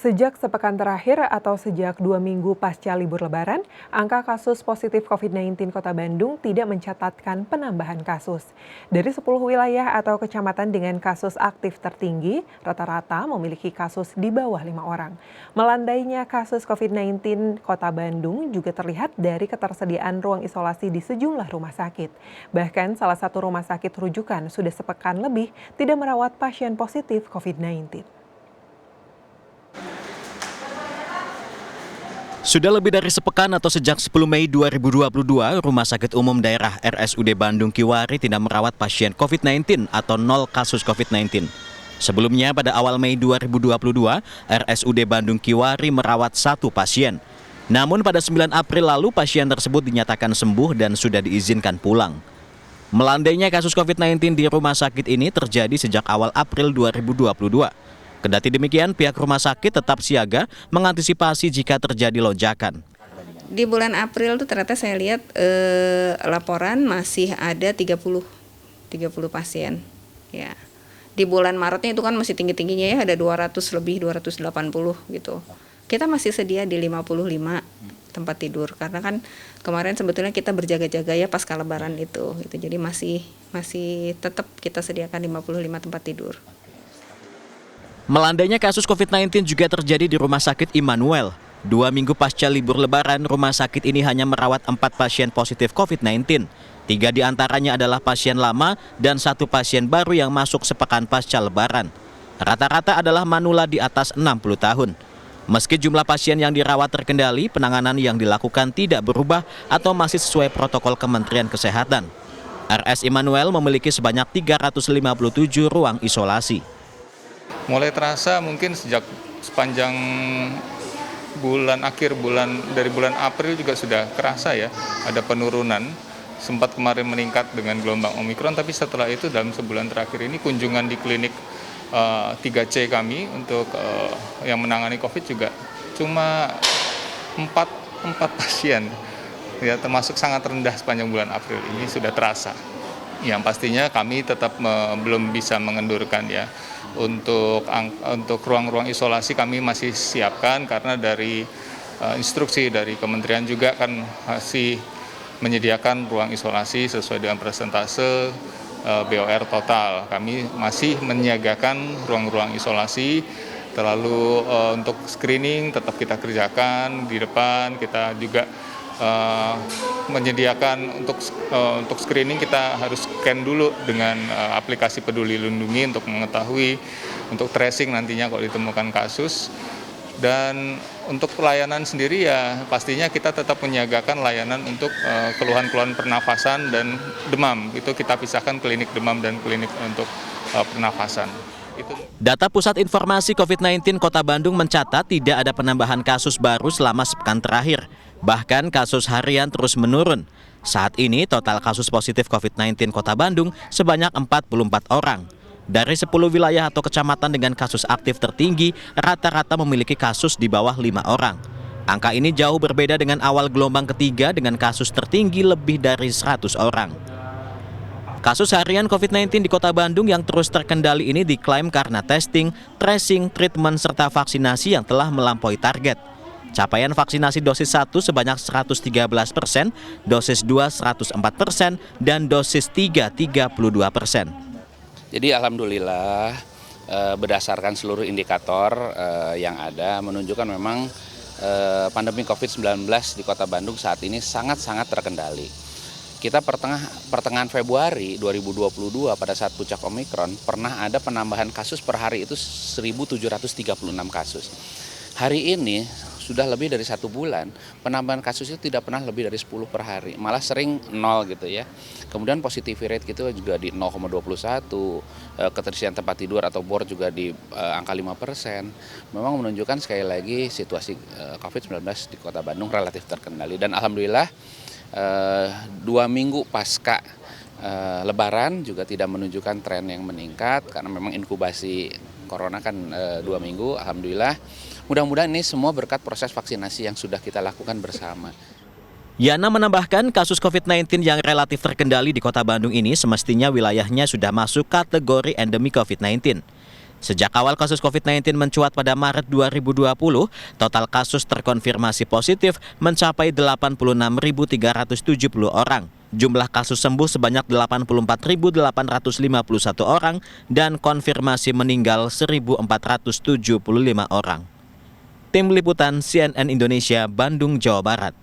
Sejak sepekan terakhir atau sejak 2 minggu pasca libur Lebaran, angka kasus positif COVID-19 Kota Bandung tidak mencatatkan penambahan kasus. Dari 10 wilayah atau kecamatan dengan kasus aktif tertinggi, rata-rata memiliki kasus di bawah 5 orang. Melandainya kasus COVID-19 Kota Bandung juga terlihat dari ketersediaan ruang isolasi di sejumlah rumah sakit. Bahkan salah satu rumah sakit rujukan sudah sepekan lebih tidak merawat pasien positif COVID-19. Sudah lebih dari sepekan atau sejak 10 Mei 2022, Rumah Sakit Umum Daerah RSUD Bandung Kiwari tidak merawat pasien COVID-19 atau 0 kasus COVID-19. Sebelumnya pada awal Mei 2022, RSUD Bandung Kiwari merawat 1 pasien. Namun pada 9 April lalu pasien tersebut dinyatakan sembuh dan sudah diizinkan pulang. Melandainya kasus COVID-19 di rumah sakit ini terjadi sejak awal April 2022. Kendati demikian, pihak rumah sakit tetap siaga mengantisipasi jika terjadi lonjakan. Di bulan April tuh ternyata saya lihat laporan masih ada 30 pasien. Ya. Di bulan Maretnya itu kan masih tinggi-tingginya ya, ada 200 lebih, 280 gitu. Kita masih sedia di 55 tempat tidur karena kan kemarin sebetulnya kita berjaga-jaga ya pasca Lebaran itu. Jadi masih tetap kita sediakan 55 tempat tidur. Melandainya kasus COVID-19 juga terjadi di Rumah Sakit Immanuel. 2 minggu pasca libur Lebaran, rumah sakit ini hanya merawat 4 pasien positif COVID-19. 3 diantaranya adalah pasien lama dan 1 pasien baru yang masuk sepekan pasca Lebaran. Rata-rata adalah manula di atas 60 tahun. Meski jumlah pasien yang dirawat terkendali, penanganan yang dilakukan tidak berubah atau masih sesuai protokol Kementerian Kesehatan. RS Immanuel memiliki sebanyak 357 ruang isolasi. Mulai terasa mungkin sepanjang dari bulan April juga sudah kerasa ya, ada penurunan. Sempat kemarin meningkat dengan gelombang Omikron, tapi setelah itu dalam sebulan terakhir ini kunjungan di klinik 3C kami untuk yang menangani COVID juga cuma 4 pasien, ya termasuk sangat rendah sepanjang bulan April ini sudah terasa. Yang pastinya kami tetap belum bisa mengendurkan ya. Untuk ruang-ruang isolasi kami masih siapkan karena dari instruksi dari kementerian juga kan masih menyediakan ruang isolasi sesuai dengan persentase BOR total. Kami masih menyiagakan ruang-ruang isolasi. Terlalu untuk screening tetap kita kerjakan di depan. Kita juga menyediakan untuk screening kita harus scan dulu dengan aplikasi Peduli Lindungi untuk mengetahui untuk tracing nantinya kalau ditemukan kasus. Dan untuk pelayanan sendiri ya pastinya kita tetap menyiagakan layanan untuk keluhan-keluhan pernafasan dan demam. Itu kita pisahkan klinik demam dan klinik untuk pernafasan. Data Pusat Informasi COVID-19 Kota Bandung mencatat tidak ada penambahan kasus baru selama sepekan terakhir. Bahkan kasus harian terus menurun. Saat ini total kasus positif COVID-19 Kota Bandung sebanyak 44 orang. Dari 10 wilayah atau kecamatan dengan kasus aktif tertinggi, rata-rata memiliki kasus di bawah 5 orang. Angka ini jauh berbeda dengan awal gelombang ketiga dengan kasus tertinggi lebih dari 100 orang. Kasus harian COVID-19 di Kota Bandung yang terus terkendali ini diklaim karena testing, tracing, treatment, serta vaksinasi yang telah melampaui target. Capaian vaksinasi dosis 1 sebanyak 113%, dosis 2 104%, dan dosis 3 32%. Jadi alhamdulillah berdasarkan seluruh indikator yang ada menunjukkan memang pandemi COVID-19 di Kota Bandung saat ini sangat-sangat terkendali. Kita pertengahan Februari 2022 pada saat puncak Omikron pernah ada penambahan kasus per hari itu 1.736 kasus. Hari ini sudah lebih dari 1 bulan, penambahan kasus itu tidak pernah lebih dari 10 per hari, malah sering 0 gitu ya. Kemudian positivity rate gitu juga di 0,21, keterisian tempat tidur atau BOR juga di angka 5%. Memang menunjukkan sekali lagi situasi COVID-19 di Kota Bandung relatif terkendali dan alhamdulillah 2 minggu pasca Lebaran juga tidak menunjukkan tren yang meningkat karena memang inkubasi corona kan 2 minggu, alhamdulillah. Mudah-mudahan ini semua berkat proses vaksinasi yang sudah kita lakukan bersama. Yana menambahkan kasus COVID-19 yang relatif terkendali di Kota Bandung ini semestinya wilayahnya sudah masuk kategori endemi COVID-19. Sejak awal kasus COVID-19 mencuat pada Maret 2020, total kasus terkonfirmasi positif mencapai 86.370 orang. Jumlah kasus sembuh sebanyak 84.851 orang dan konfirmasi meninggal 1.475 orang. Tim Liputan CNN Indonesia, Bandung, Jawa Barat.